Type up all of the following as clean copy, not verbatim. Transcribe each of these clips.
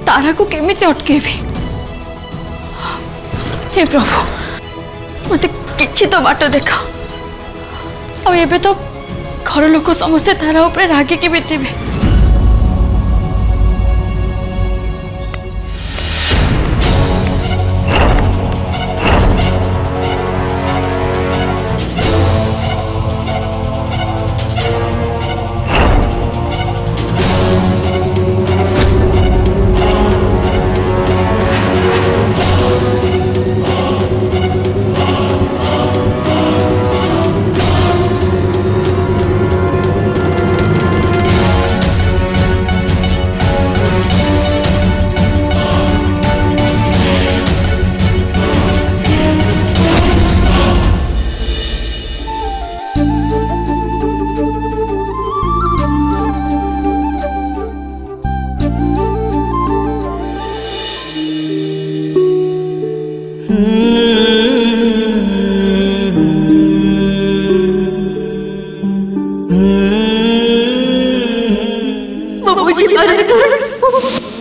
तारा को केमिति अटकेबी? हे प्रभु मत किछि तो बाट देखा। और एबे तो घर लोक समस्ते तारा ऊपर रागिकी भी थे।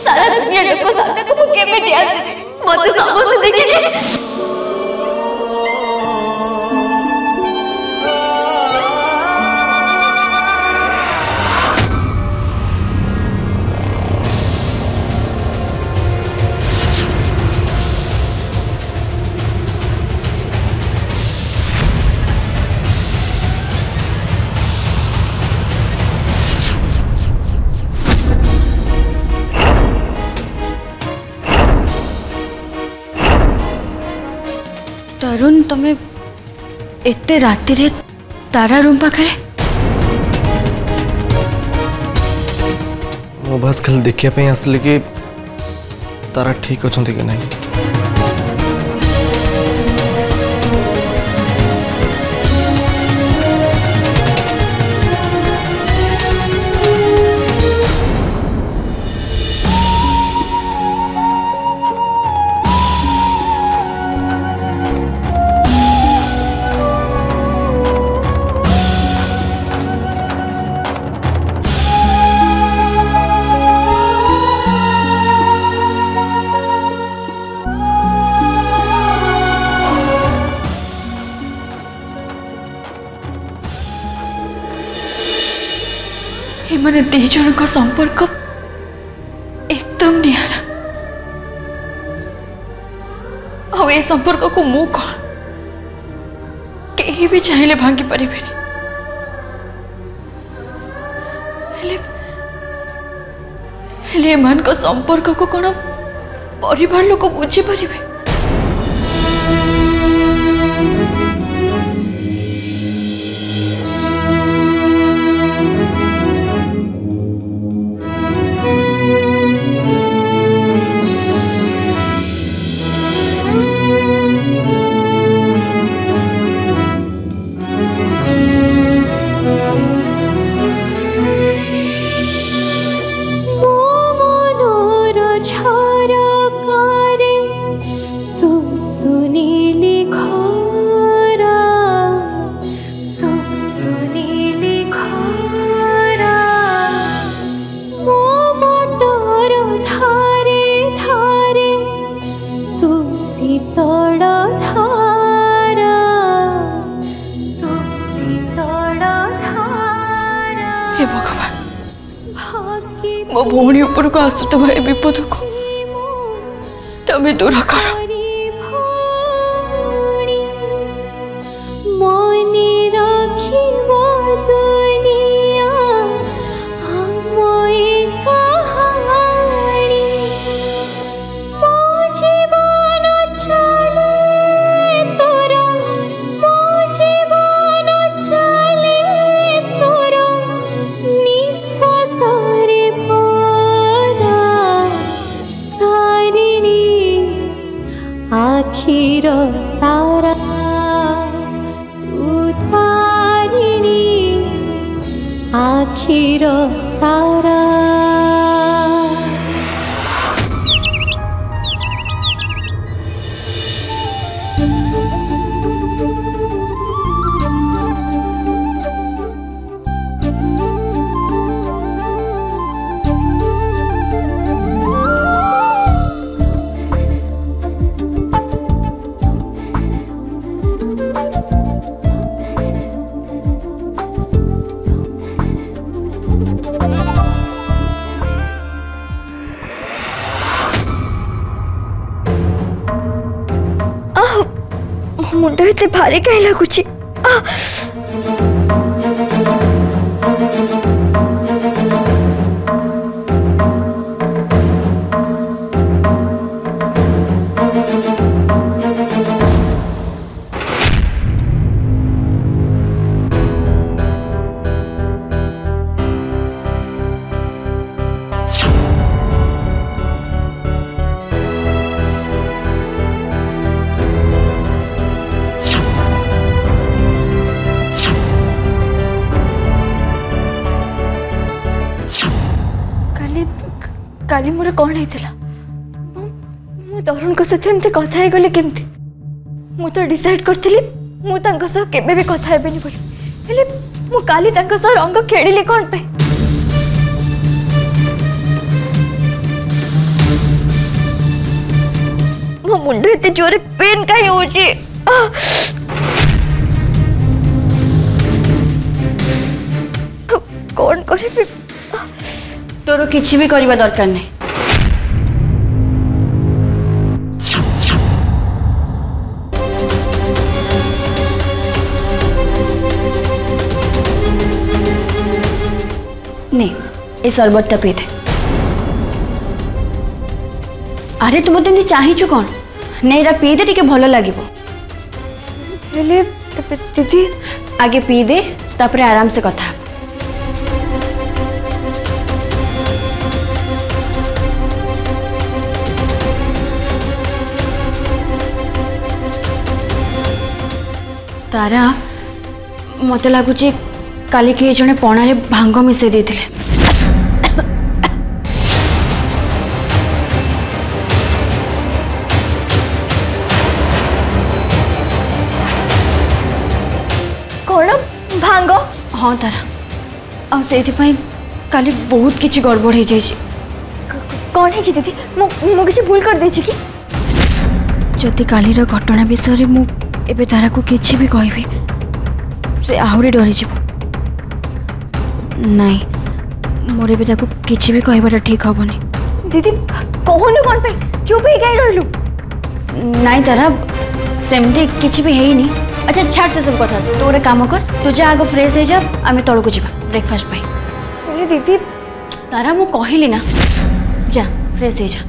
सारा दुनिया लोग सामने को केमिति आसी मत समस्त देखि तरुण तमे एते राति रे तारा रूम पाखरे मो बस खाली देखिया पे आसले कि तारा ठीक अछंती कि नहीं। एमने दी जन का संपर्क एकदम निहारा। और ए संपर्क को मु कौन कहीं भी चाहिए भांगी पारे। एमान का संपर्क को कौन परिवार लोक बुझी पारे? हे भगवान मो भौणी ऊपर को आसुवा विपद को तमें दूर कर। आखिर तारा तू तारिणी आखिर तारा। मो मुंड एते भारी कहीं लगुची। काली मोर कौन होता मु तरुण को सहित एमती कथा है गले केमती मु तो डिसाइड करथिली मु तांको सह केबे भी कथा हेबेनी बोली हेले मु काली तांको सह रंग खेलिली कोन पे मो मुंड एते जोरे पेन काई होची कौन करे तोर किसी भी करवा दरकार नहीं नहीं ये सरबतटा पी दे अरे तुम तो चाहचु कौन नहीं एरा पी दे टिके भल लगे दीदी आगे पी दे तापरे आराम से कथा तारा मत लगुच काली किए जड़े पणारे भांग मिसई देते कौन भांग हाँ तारा से काली बहुत किसी गड़बड़ हो जाए कौन है दीदी मु किसी भूल कर दे कि जदि काली घटना विषय मु एबे तारा को किसी भी कहबी से आहरी डरी जीव नहीं मोर एबे ताको किसी भी कहबाटा ठीक हेनी दीदी कहूनु कौन पे चुप ही कहीं रहिलु नहीं तारा सेमती किसी भी है नहीं अच्छा छाड़ से सब कथा तो गोटे काम कर तू जा आग फ्रेश हो जा आम तौक को जा ब्रेकफास्ट पाई दीदी तारा मु कहली ना जा फ्रेश हो जा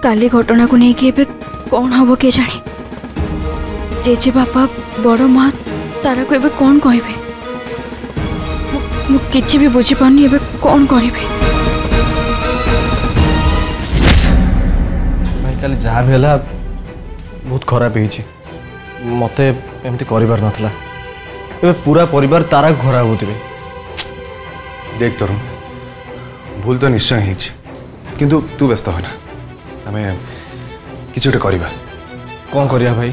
काली घटना को लेकिन एबे कौन हम किए जाने जेजे बापा बड़ माँ तारा को एबे कौन कहबे मु किछि भी बुझी पानी एबे कौन करिवे भाई काली जहाँ भी है बहुत खराब होती मते एमती करिबार नथला एबे पूरा परिवार तारा खराब होतिबे देख तरुण भूल तो निश्चय ही किंतु तू व्यस्त होना आम किसी गोटे करवा कौन करिया भाई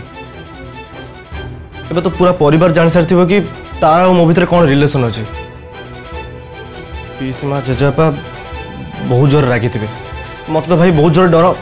एबे तो पूरा परिवार जान सारी थी कि तारा और मो भीतर कौन रिलेशन अच्छे पीसी माँ जेजेपा बहुत जोर रागी थे मत तो भाई बहुत जोर डर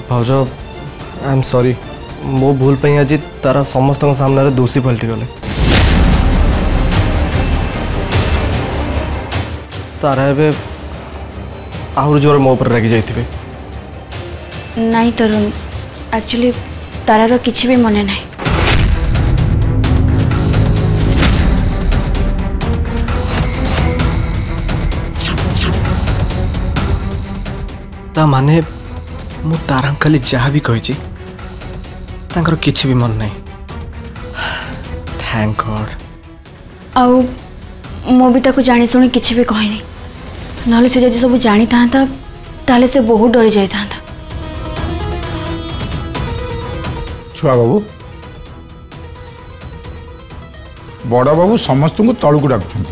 भाज आई एम सॉरी मो भूल पे आज तारा समस्त सामने दोषी पलटि गले तारा एबे आहुर जोर मो पर रागी जाइथिबे नहीं तरुण एक्चुअली तारार किछि भी मने नहीं ता माने मु तारा खाली जहाँ भी कही तांकर किछि भी मन नहीं थैंक गॉड आउ मो भी ताको जानी सुनी किछि भी कहनी नले से जदि सब जानी था ताले से बहुत डरी जाई था। छुआ बाबू बड़ बाबू समस्त को तलू को डाकुं।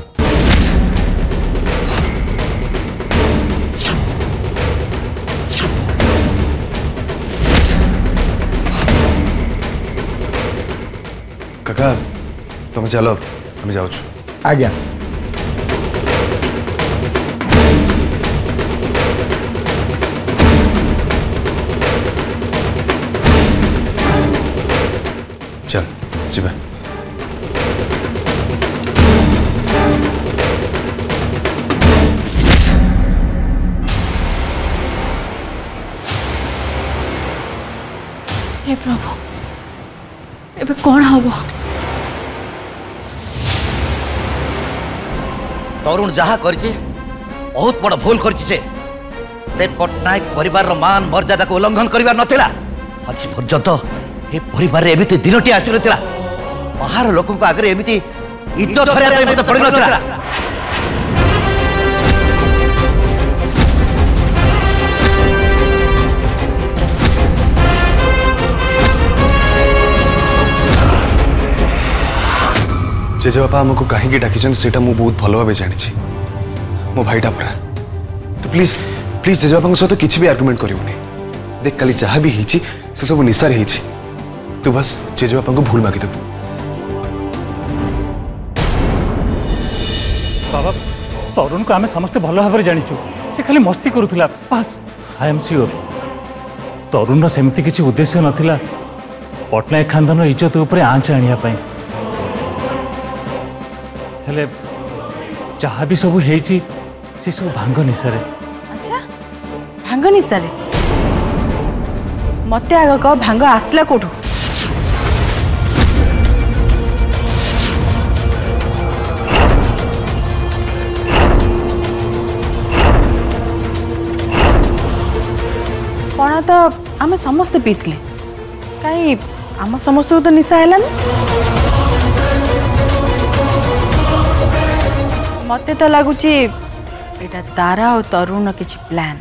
काका तुम चलो आम जाऊँ। आज्ञा। चल जीवा। हे प्रभु एबे कौन हम? तरुण जहा करछे बहुत बड़ भूल करछे। से पटनायक परिवार रो मान मर्यादा को उल्लंघन करिवार नथिला। आज पर्यंत ए परिवार रे एमिति दिनटी आसी नथिला। बाहर लोकन को आगे एमिति इज्जत हरिया पे मते पड़ी नथिला। जेजेबापा आमको कहीं डाकी से बहुत भल भाव जानी मो भाईटा परा। तो प्लीज प्लीज जेजेबापा सहित किसी भी आर्गुमेंट करूनी। देख काली जहाँ भी होती से सब निशार हो। तू बस जेजेबापा को भूल मागिदेबू। बाबा तरुण को आम समस्ते भल भाव जाचु से खाली मस्ती करूला। बस आई एम श्योर तरुण सेमती किसी उद्देश्य नथिला पटनायक खानदान इज्जत उपर आँच आने। हेले जहाँ भी सब होइछि से सब भांग निशारे। अच्छा भांग निशारे मते आग कह भांग आसला कोठू? पणा तो आम समस्ते पीतले कहीं आम समस्त तो निशा है। मते तो लगुच एटा तारा और तरुण किछि प्लान।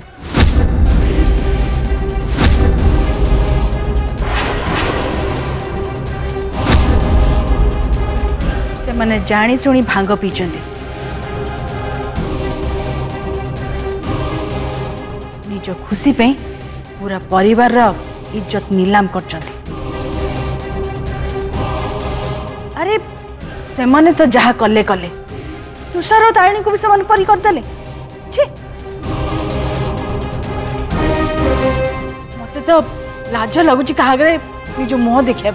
से माने जानी सुनी भांग पीचंदी निज खुशी पे पूरा परिवार रा इज्जत नीलाम करचंदी। अरे से माने तो जहा कले कले तुषार और तारिणी को भी समान परी करदेले। मत तो लाज लगुच क्या निज मुह देखा।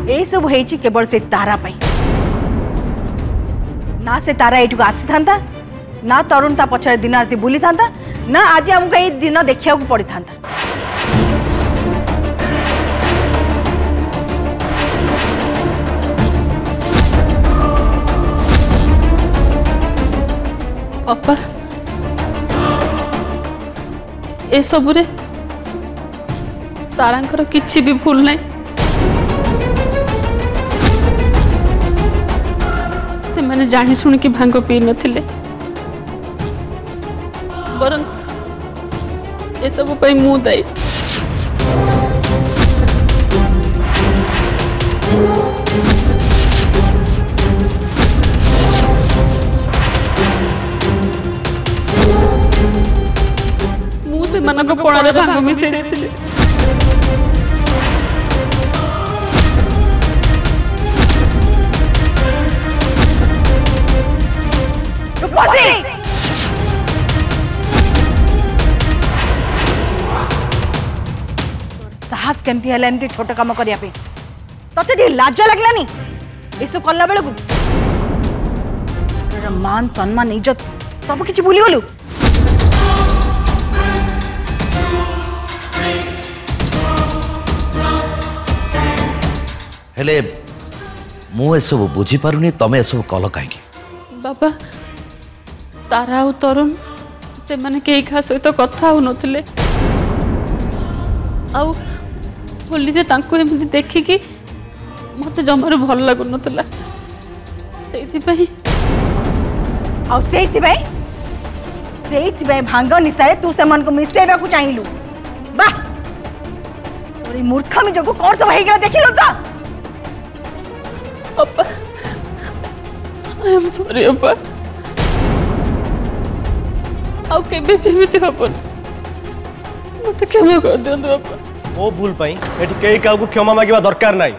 यही सब होइछि केवल से तारा पाई। ना से तारा एठू आसी था ना तरुण ता पछरे दिन राति बुली था ना आज हमको ये दिन देखा पड़ी था। अपा ए सबुरे तारांकर किछि भी भूल नहीं। से मैंने जानी सुन कि भांग पी नथिले बरं ए सब पे मु दायी। मु से मन को पणारे भांग मिसे देथिले। साहस केमती है एमती छोट काम करने ते लाज लगलानी सब कला बेलू मान सम्मान इज्जत सब किसी भूली गलु। हेले मु ए सब बुझी पारुनी तमे ए सब कल कहीं। बाबा तारा और तरुण से माने कई खा सहित कथा हो नथिले आउ होली रे तांको एमती देखिकी मते जमार भल लागु नथला सेति पई आउ सेति भांग निशाए तू से मन को मिसेबा को चाहिलु बा तोरी मूर्खामी जको कोन सब हे गला देखिलो त अप्पा आई एम सॉरी अप्पा आउ केबे बेमिति हबन मते क्षमा कर दियंतु अप्पा ओ भूल पाई एठी केई काउ को क्षमा मागिबा दरकार नाही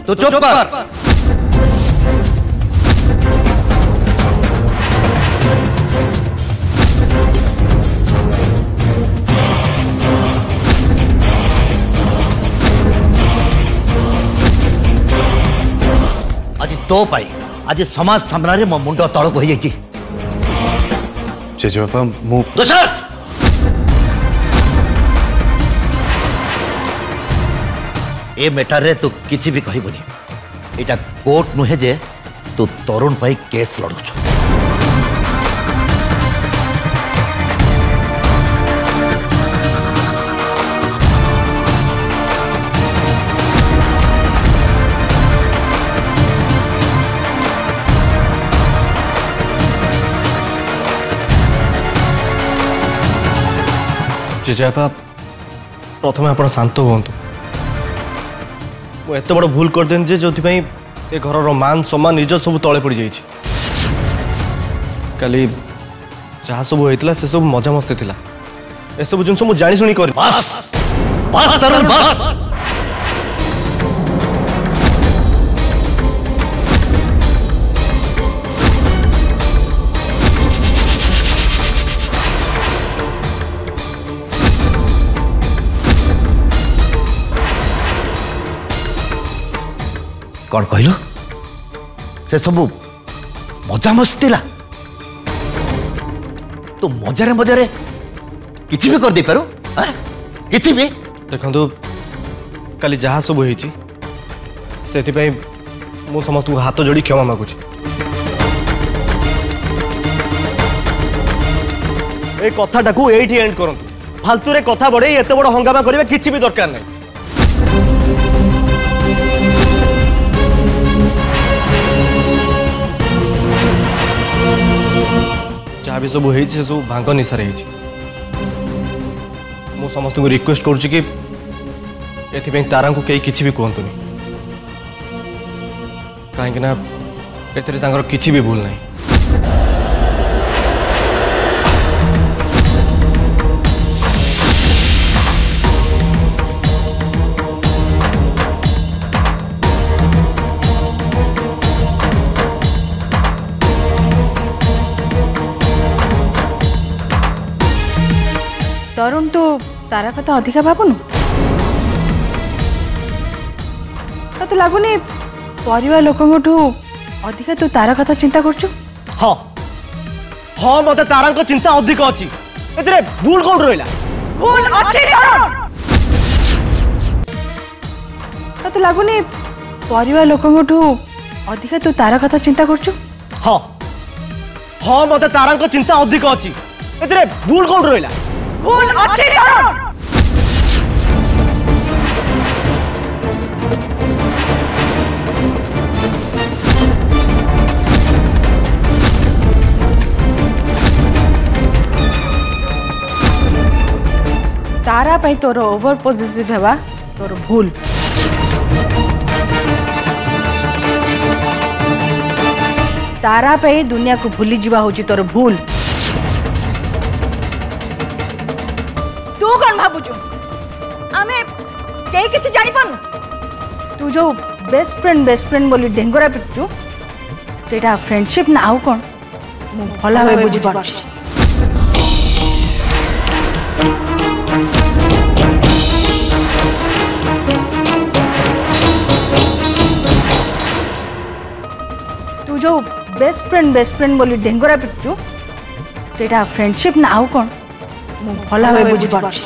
तो चुप कर। आज तो पाई आज समाज सामने मो मुंड तलक हो जाइए जेजेबापा मु दोसर ए मैटर रे तू किसी भी कहबुनी एटा कोर्ट नुहे जे तू तरुण पाई केस लड़ुछ जेजेबापा प्रथम आप शांत हूँ एत बड़ भूल कर दें जो ए घर मान सम्मान इज्जत सब तले पड़ जाइए काली जहाँ सब होता से सब मजा मस्ती थिला ए सब जिन मुझे जानी शुणी कर कौन कहलु से सब मजा मस्ती ला तो मजारे मजारे किसी भी कर दे पारो किसी भी देखो काली जहाँ सब होती से मु समस्त को हाथ जोड़ी क्षमा मागुच ए कथाटा को एठी एंड करंतु फालतू रे कथा बड़े एत बड़ हंगामा करबा किछि भी दरकार नहीं जहाँ भी सब होती से सब भांग निशारे मु समस्त को रिक्वेस्ट करुच्ची कि एथि तारा को कई किछि भी कहतुनि कहीं ना एथिरे तांकर किछि भी भूल नहीं तरुण तू तारा कथा अधिका भावुनु तो लगुनि परिवार लोकठू अधिका तू तारा कथा चिंता करछु हाँ हाँ मते तारा को चिंता अधिक अछि एतरे भूल कोन रहला भूल अछि तरुण तो लगुनि परिवार लोकठू अधिका तू तारा कथा चिंता करछु हाँ हाँ मते तारा को चिंता अधिक अछि एतरे भूल कोन रहला भूल अछि तरुण तारा पे तोर ओवर पॉजिटिव हेबा तोर भूल तारा पे दुनिया को भूली जीवा होची तोर भूल तू कौन भाबुचु आमे केई किछि जानि पानु तू जो बेस्ट फ्रेंड बोली ढेंगरा पिटचु सेटा फ्रेंडशिप ना आउ कौन मु भला भाবে बुझी पारछि। तू जो बेस्ट फ्रेंड बोली ढेंगरा पिटचु सेटा फ्रेंडशिप ना आउ कौन मु भला भाবে बुझी पारछि।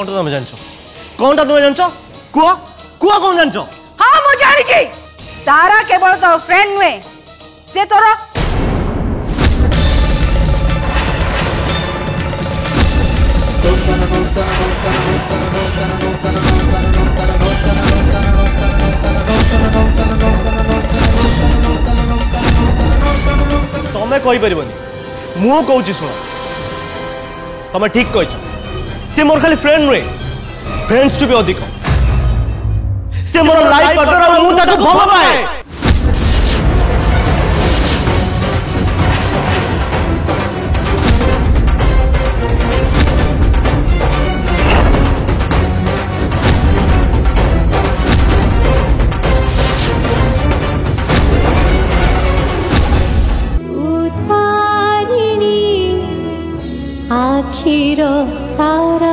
तुम जान कौन तुम जान कुआ कुआ कौन जान? हाँ मु जानी तारा केवल तो फ्रेंड नुहे से तोर तुम्हें कही पार मु कौच शुण तुम्हें ठीक कह से मोर खाली फ्रेंड नुहे फ्रेंड्स टू भी अधिक से मोर लाइफ पार्टनर और मु ताको भल पाए। आखिर तारा